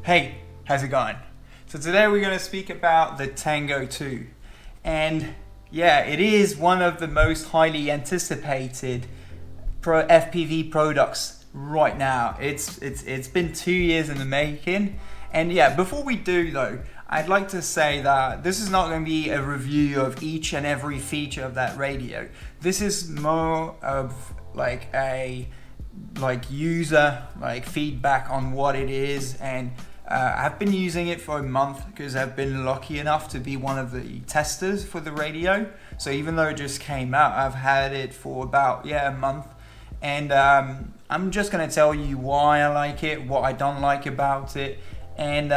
Hey, how's it going? So today we're going to speak about the Tango 2. And yeah, it is one of the most highly anticipated FPV products right now. It's been 2 years in the making. And yeah, before we do though, I'd like to say that this is not going to be a review of each and every feature of that radio. This is more of like a user feedback on what it is, and I've been using it for a month because I've been lucky enough to be one of the testers for the radio. So even though it just came out, I've had it for about a month, and I'm just gonna tell you why I like it, what I don't like about it, and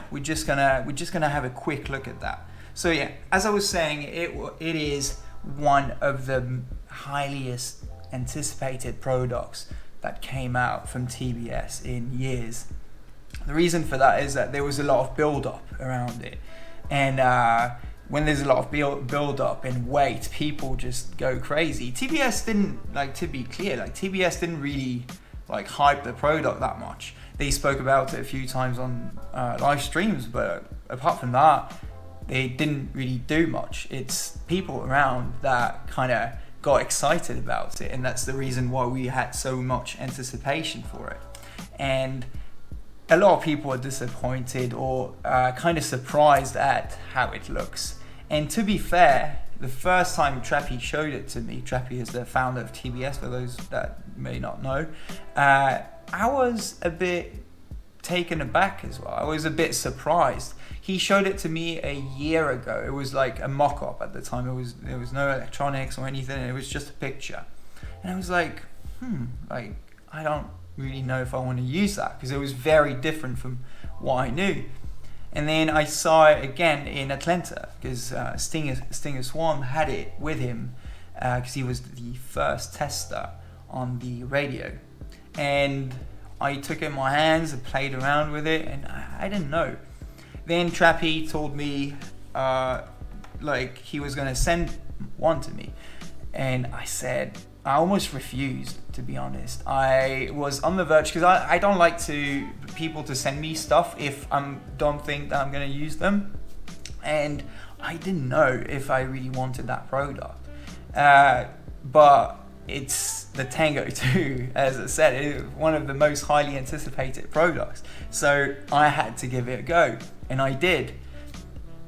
we're just gonna have a quick look at that. So yeah, as I was saying, it is one of the highest anticipated products that came out from TBS in years. The reason for that is that there was a lot of build-up around it, and when there's a lot of build-up and wait, people just go crazy. TBS didn't, to be clear, TBS didn't really hype the product that much. They spoke about it a few times on live streams, but apart from that, they didn't really do much. It's people around that kind of got excited about it, and that's the reason why we had so much anticipation for it. And a lot of people are disappointed or kind of surprised at how it looks. And to be fair, the first time Trappy showed it to me, Trappy is the founder of TBS for those that may not know, I was a bit taken aback as well. I was a bit surprised. He showed it to me a year ago. It was like a mock-up at the time. There was no electronics or anything. It was just a picture. And I was like, I don't really know if I want to use that, because it was very different from what I knew. And then I saw it again in Atlanta, because Stinger Swan had it with him, because he was the first tester on the radio. And I took it in my hands and played around with it, and I didn't know. Then Trappy told me he was going to send one to me, and I almost refused, to be honest. I was on the verge, because I don't like people to send me stuff if I don't think that I'm going to use them, and I didn't know if I really wanted that product. But it's the Tango 2, as I said, it's one of the most highly anticipated products. So I had to give it a go, and I did.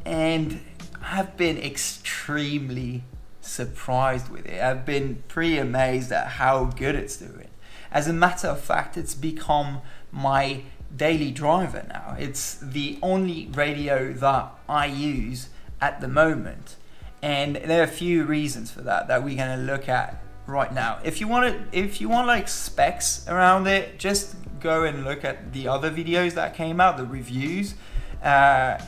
And I've been extremely surprised with it. I've been pretty amazed at how good it's doing. As a matter of fact, it's become my daily driver now. It's the only radio that I use at the moment. And there are a few reasons for that we're going to look at right now. If you want specs around it, just go and look at the other videos that came out, the reviews, and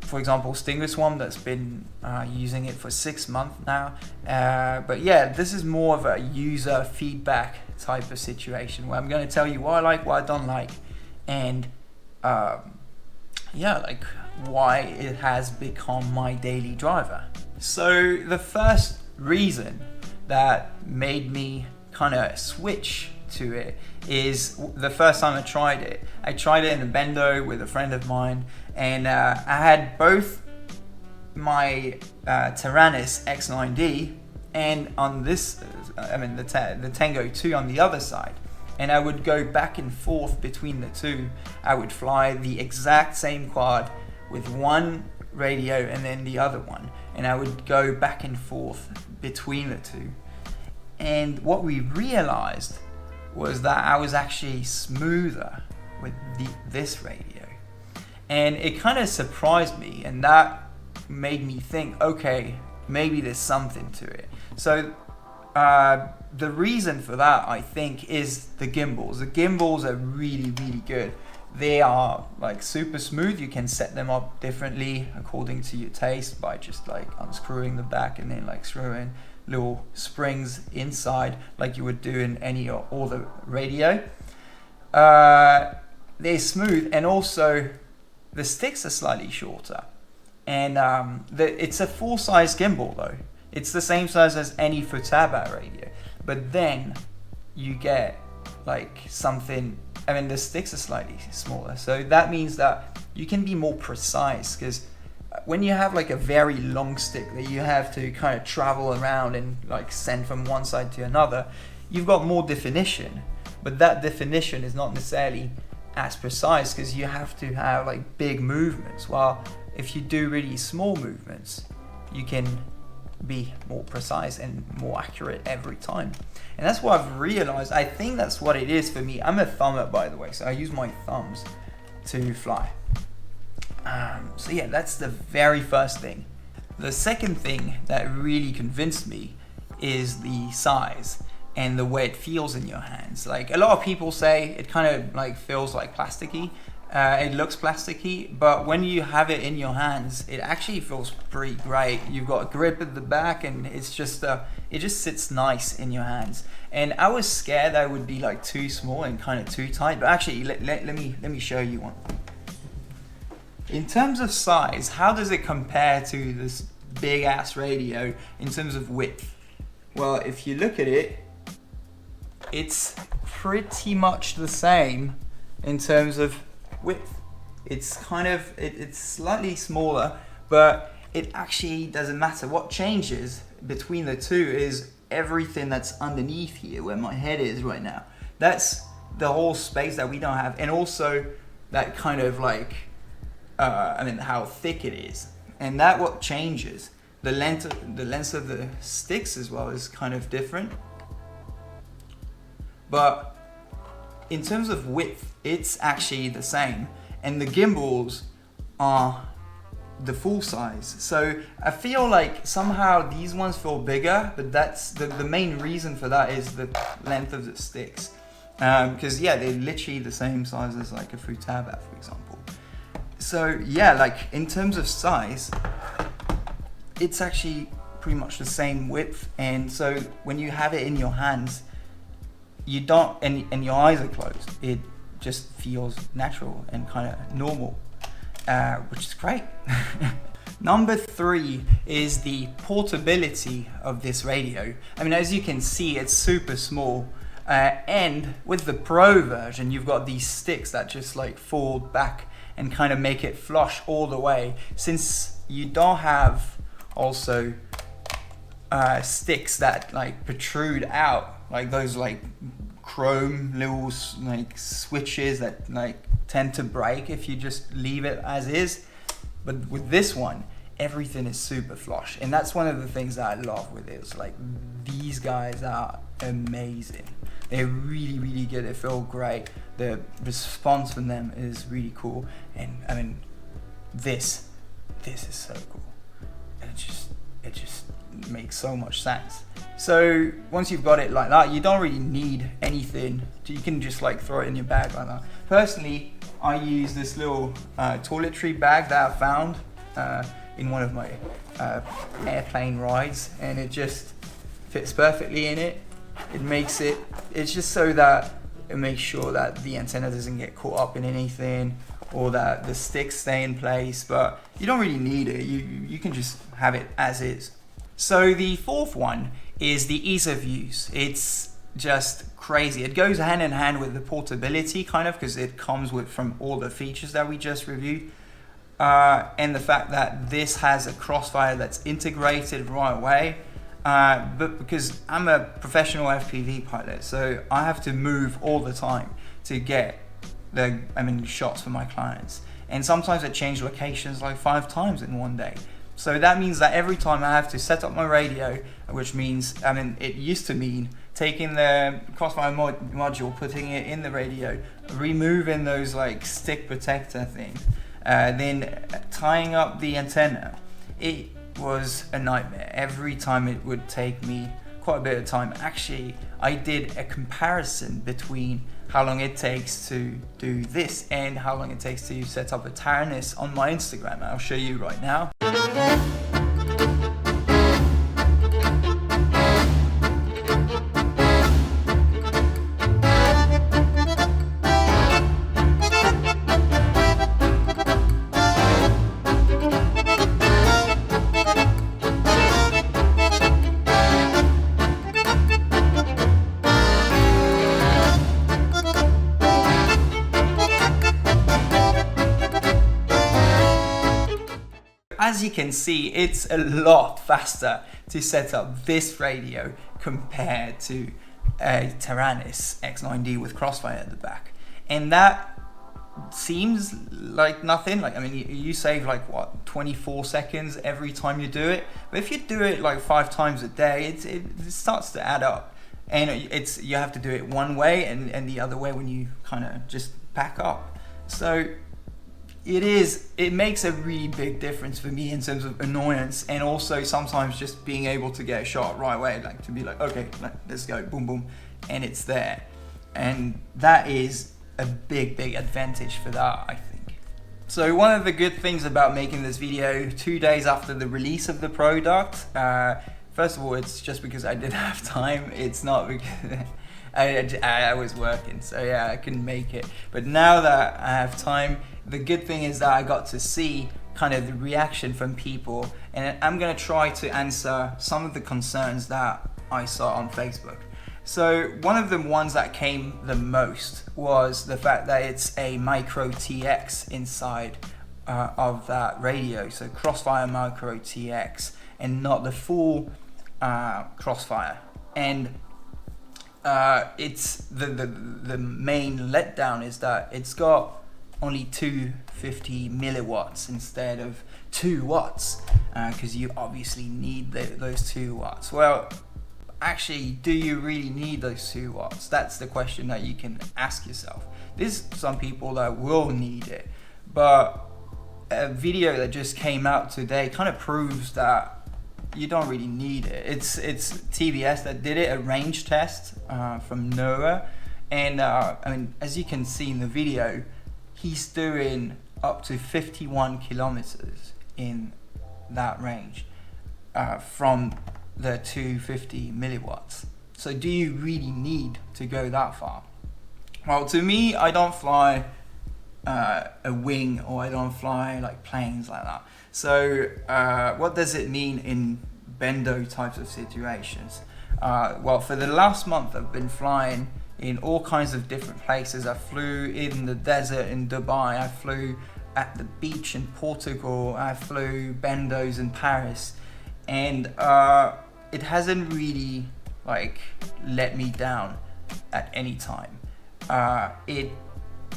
for example, Stinger Swan, that's been using it for 6 months now. But yeah, this is more of a user feedback type of situation where I'm going to tell you what I like, what I don't like, and why it has become my daily driver. So the first reason that made me kind of switch to it is the first time I tried it. I tried it in a bendo with a friend of mine, and I had both my Taranis X9D and on this, the Tango 2 on the other side, and I would go back and forth between the two. I would fly the exact same quad with one radio and then the other one, and I would go back and forth between the two. And what we realized was that I was actually smoother with this radio, and it kind of surprised me, and that made me think, okay, maybe there's something to it. So the reason for that, I think, is the gimbals. The gimbals are really, really good. They are super smooth. You can set them up differently according to your taste by just unscrewing the back and then screwing little springs inside like you would do in any or the radio. They're smooth, and also the sticks are slightly shorter, and it's a full size gimbal though. It's the same size as any Futaba radio, but then you get something I mean, the sticks are slightly smaller. So that means that you can be more precise, because when you have like a very long stick that you have to kind of travel around and like send from one side to another, you've got more definition, but that definition is not necessarily as precise because you have to have like big movements, while if you do really small movements, you can be more precise and more accurate every time. And that's what I've realized. I think that's what it is for me. I'm a thumber, by the way, so I use my thumbs to fly. So yeah, that's the very first thing. The second thing that really convinced me is the size and the way it feels in your hands. Like, a lot of people say it kind of like feels like plasticky. It looks plasticky, but when you have it in your hands, it actually feels pretty great. You've got a grip at the back, and it's just it just sits nice in your hands. And I was scared that it would be like too small and kind of too tight, but actually let me show you one. In terms of size, how does it compare to this big ass radio in terms of width? Well, if you look at it, it's pretty much the same in terms of width. It's kind of, it's slightly smaller, but it actually doesn't matter. What changes between the two is everything that's underneath here, where my head is right now. That's the whole space that we don't have, and also that kind of like, I mean, how thick it is, and that what changes. The length of the sticks as well is kind of different, but in terms of width, it's actually the same. And the gimbals are the full size. So I feel like somehow these ones feel bigger, but that's the main reason for that is the length of the sticks. Because yeah, they're literally the same size as like a Futaba, for example. So yeah, like in terms of size, it's actually pretty much the same width. And so when you have it in your hands, you don't, and your eyes are closed, it just feels natural and kind of normal, which is great. Number 3 is the portability of this radio. I mean, as you can see, it's super small, and with the Pro version, you've got these sticks that just like fold back and kind of make it flush all the way. Since you don't have also sticks that like protrude out, like those like chrome little like switches that like tend to break if you just leave it as is. But with this one, everything is super flush, and that's one of the things that I love with it. It's like, these guys are amazing. They're really, really good. They feel great. The response from them is really cool. And I mean, this is so cool. And it just makes so much sense. So once you've got it like that, you don't really need anything. You can just like throw it in your bag like that. Personally, I use this little toiletry bag that I found in one of my airplane rides, and it just fits perfectly in it. It's just so that it makes sure that the antenna doesn't get caught up in anything, or that the sticks stay in place, but you don't really need it. You can just have it as is. So the fourth one is the ease of use. It's just crazy. It goes hand in hand with the portability, kind of, because it comes with from all the features that we just reviewed, and the fact that this has a crossfire that's integrated right away. But because I'm a professional FPV pilot, so I have to move all the time to get shots for my clients, and sometimes I change locations like 5 times in one day. So that means that every time I have to set up my radio, which means, it used to mean taking the crossfire module, putting it in the radio, removing those like stick protector things, then tying up the antenna. It was a nightmare. Every time it would take me quite a bit of time. Actually, I did a comparison between how long it takes to do this and how long it takes to set up a Taranis on my Instagram. I'll show you right now. as you can see, it's a lot faster to set up this radio compared to a Taranis X9D with Crossfire at the back. And that seems like nothing. Like, I mean, you save like what, 24 seconds every time you do it, but if you do it like 5 times a day, it starts to add up, and you have to do it one way and the other way when you kind of just pack up. So it makes a really big difference for me in terms of annoyance, and also sometimes just being able to get a shot right away, like to be like, okay, let's go, boom boom, and it's there. And that is a big advantage for that, I think. So one of the good things about making this video 2 days after the release of the product, first of all, it's just because I didn't have time. It's not because I was working, so yeah, I couldn't make it. But now that I have time, the good thing is that I got to see kind of the reaction from people, and I'm gonna try to answer some of the concerns that I saw on Facebook. So one of the ones that came the most was the fact that it's a micro TX inside of that radio, so Crossfire micro TX, and not the full Crossfire. And it's the main letdown is that it's got only 250 milliwatts instead of 2 watts, because you obviously need those 2 watts. Well, actually, do you really need those 2 watts? That's the question that you can ask yourself. There's some people that will need it, but a video that just came out today kind of proves that you don't really need it. It's TBS that did it, a range test from NOAA, and I mean, as you can see in the video, he's doing up to 51 kilometers in that range from the 250 milliwatts. So do you really need to go that far? Well, to me, I don't fly a wing, or I don't fly like planes like that. So what does it mean in bendo types of situations? Well, for the last month, I've been flying in all kinds of different places. I flew in the desert in Dubai, I flew at the beach in Portugal, I flew bendos in Paris, and it hasn't really like let me down at any time. I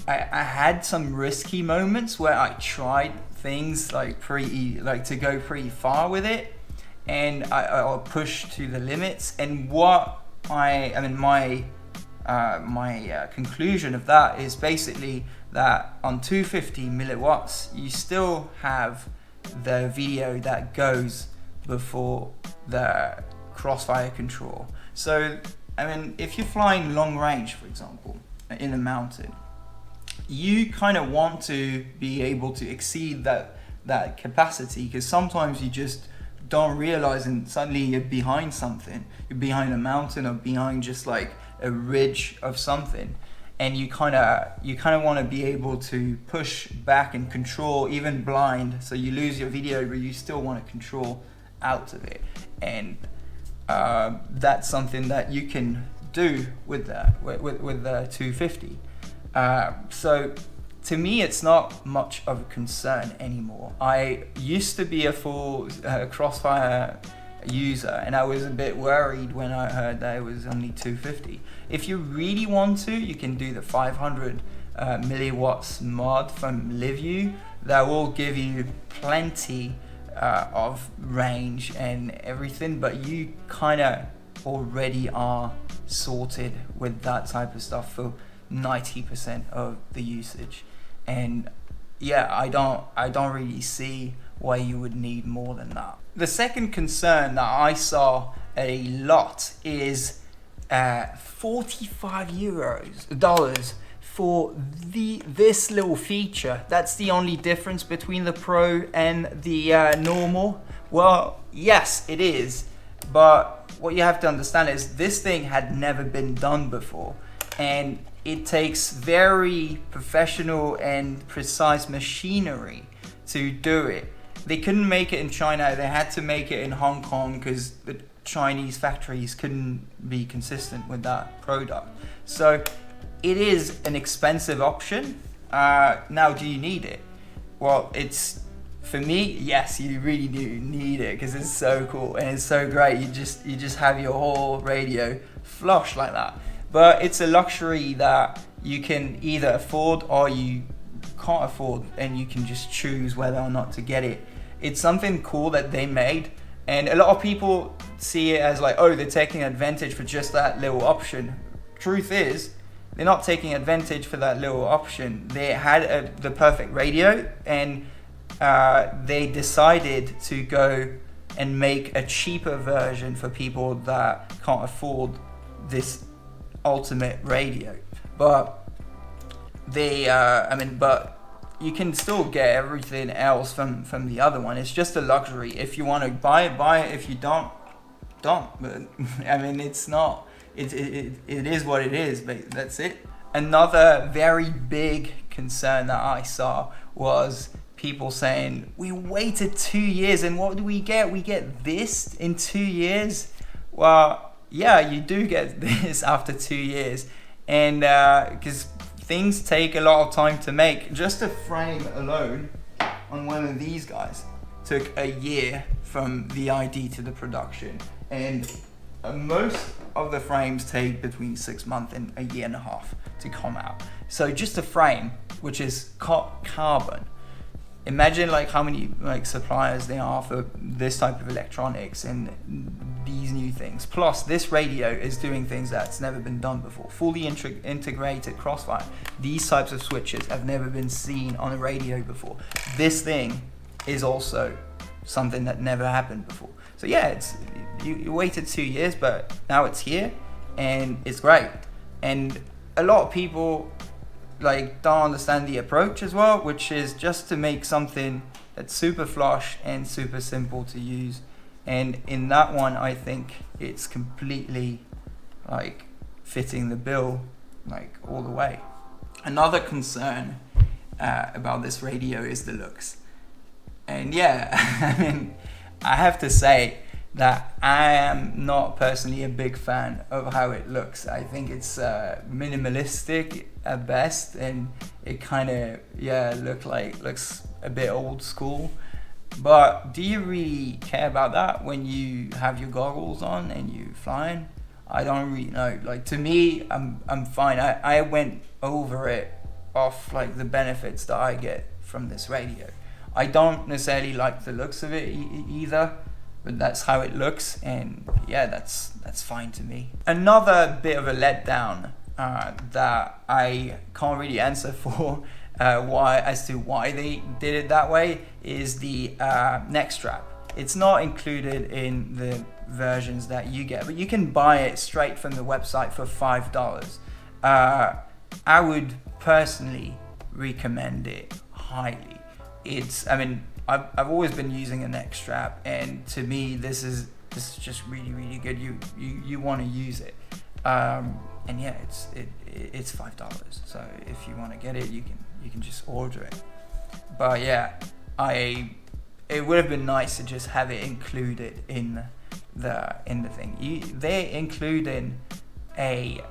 had some risky moments where I tried things like to go pretty far with it, and I'll push to the limits. And what my conclusion of that is basically that on 250 milliwatts, you still have the video that goes before the Crossfire control. So, I mean, if you're flying long range, for example, in a mountain, you kind of want to be able to exceed that capacity, because sometimes you just don't realize and suddenly you're behind something. You're behind a mountain or behind just like a ridge of something, and you kind of want to be able to push back and control, even blind, so you lose your video but you still want to control out of it. And that's something that you can do with the 250. So to me, it's not much of a concern anymore. I used to be a full Crossfire user, and I was a bit worried when I heard that it was only 250. If you really want to, you can do the 500 milliwatts mod from LiveU. That will give you plenty of range and everything, but you kind of already are sorted with that type of stuff for 90% of the usage. And yeah, I don't really see why you would need more than that. The second concern that I saw a lot is 45 dollars for this little feature. That's the only difference between the Pro and the normal. Well, yes, it is, but what you have to understand is this thing had never been done before, and it takes very professional and precise machinery to do it. They couldn't make it in China, they had to make it in Hong Kong because the Chinese factories couldn't be consistent with that product. So it is an expensive option. Now, do you need it? Well, it's for me, yes, you really do need it because it's so cool and it's so great. You just have your whole radio flush like that. But it's a luxury that you can either afford or you can't afford, and you can just choose whether or not to get it. It's something cool that they made, and a lot of people see it as like, oh, they're taking advantage for just that little option. Truth is, they're not taking advantage for that little option. They had the perfect radio, and they decided to go and make a cheaper version for people that can't afford this ultimate radio. But but you can still get everything else from the other one. It's just a luxury. If you want to buy it. If you don't. But I mean, it's not. It is what it is. But that's it. Another very big concern that I saw was people saying, we waited 2 years and what do we get? We get this in 2 years? Well, yeah, you do get this after 2 years. And because things take a lot of time to make. Just a frame alone on one of these guys took a year from the ID to the production. And most of the frames take between 6 months and a year and a half to come out. So just a frame, which is carbon. Imagine like how many like suppliers there are for this type of electronics and these new things. Plus, this radio is doing things that's never been done before. Fully integrated crossfire. These types of switches have never been seen on a radio before. This thing is also something that never happened before. So yeah, it's you waited 2 years, but now it's here and it's great. And a lot of people like don't understand the approach as well, which is just to make something that's super flush and super simple to use. And in that one, I think it's completely like fitting the bill like all the way. Another concern about this radio is the looks. And yeah, I mean, I have to say that I am not personally a big fan of how it looks. I think it's minimalistic at best, and it kind of looks a bit old school. But do you really care about that when you have your goggles on and you flying? I don't really know. Like, to me, I'm fine. I went over it off like the benefits that I get from this radio. I don't necessarily like the looks of it either, but that's how it looks, and yeah, that's fine to me. Another bit of a letdown that I can't really answer for why they did it that way is the neck strap. It's not included in the versions that you get, but you can buy it straight from the website for $5. I would personally recommend it highly. I've always been using a neck strap, and to me this is just really, really good. You want to use it, and yeah, it's $5. So if you want to get it, you can just order it. But yeah, it would have been nice to just have it included in the thing. They're including a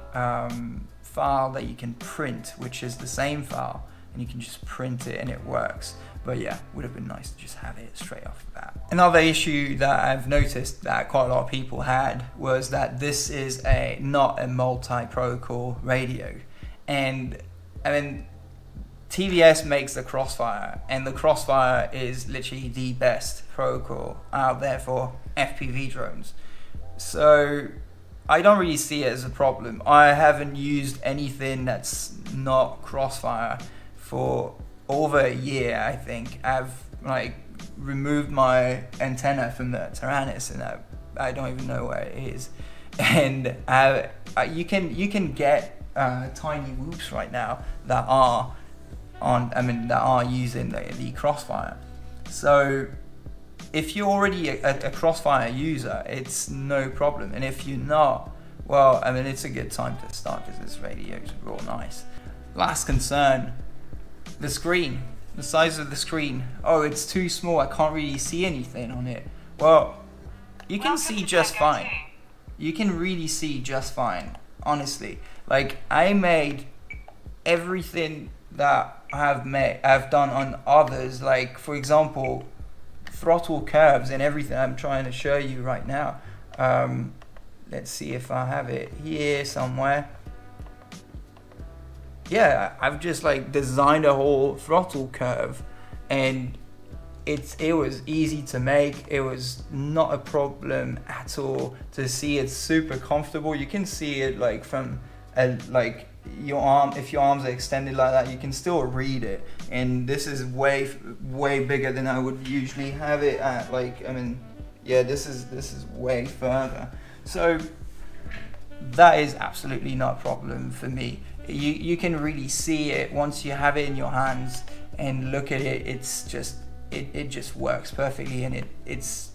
file that you can print, which is the same file, and you can just print it and it works. But yeah, would have been nice to just have it straight off the bat. Another issue that I've noticed that quite a lot of people had was that this is not a multi-protocol radio. And I mean, TVS makes the Crossfire, and the Crossfire is literally the best protocol out there for FPV drones. So I don't really see it as a problem. I haven't used anything that's not Crossfire for over a year. I think I've like removed my antenna from the Tyrannus, and I don't even know where it is. And you can get tiny whoops right now that are using the Crossfire. So if you're already a Crossfire user, it's no problem. And if you're not, well, I mean, it's a good time to start because this radio is real nice. Last concern. The screen, the size of the screen. Oh, it's too small, I can't really see anything on it. Well, you can see just fine. You can really see just fine, honestly. Like, I made everything that I've done on others, like for example, throttle curves and everything I'm trying to show you right now. Let's see if I have it here somewhere. Yeah, I've just like designed a whole throttle curve, and it was easy to make. It was not a problem at all to see. It's super comfortable. You can see it like from like your arm. If your arms are extended like that, you can still read it. And this is way bigger than I would usually have it at. Like, I mean, yeah, this is way further. So that is absolutely not a problem for me. You can really see it once you have it in your hands and look at it. It's just it just works perfectly, and it's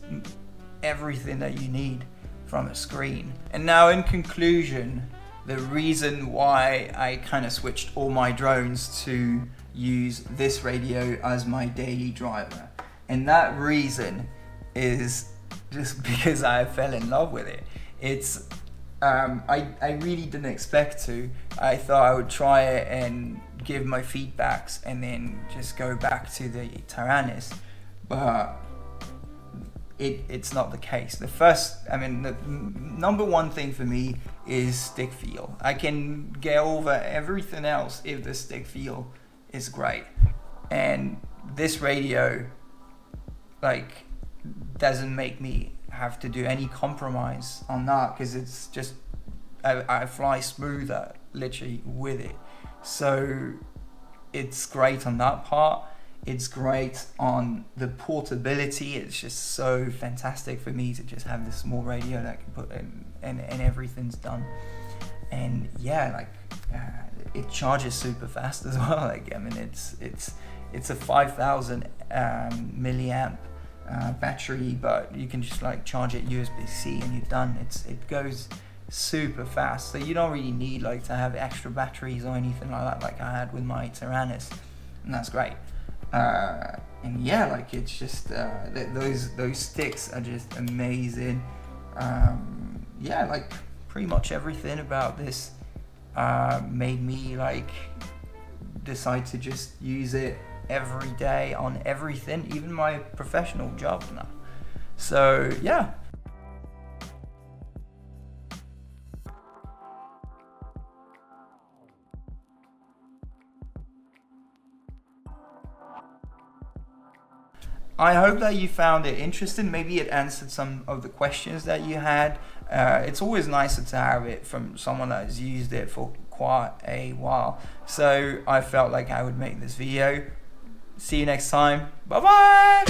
everything that you need from a screen. And now in conclusion, the reason why I kind of switched all my drones to use this radio as my daily driver, and that reason is just because I fell in love with it. It's I really didn't expect to. I thought I would try it and give my feedbacks and then just go back to the Taranis, but it's not the case. The number one thing for me is stick feel. I can get over everything else if the stick feel is great, and this radio like doesn't make me have to do any compromise on that, because it's just I fly smoother literally with it. So it's great on that part. It's great on the portability. It's just so fantastic for me to just have this small radio that I can put in, and everything's done. And yeah, like it charges super fast as well. Like, I mean, it's a 5,000 milliamp battery, but you can just like charge it USB-C and you're done. It goes super fast, so you don't really need like to have extra batteries or anything like that, like I had with my Taranis, and that's great. And yeah, like it's just those sticks are just amazing. Yeah, like pretty much everything about this made me like decide to just use it every day on everything, even my professional job now. So yeah. I hope that you found it interesting. Maybe it answered some of the questions that you had. It's always nicer to have it from someone that has used it for quite a while. So I felt like I would make this video. See you next time. Bye bye.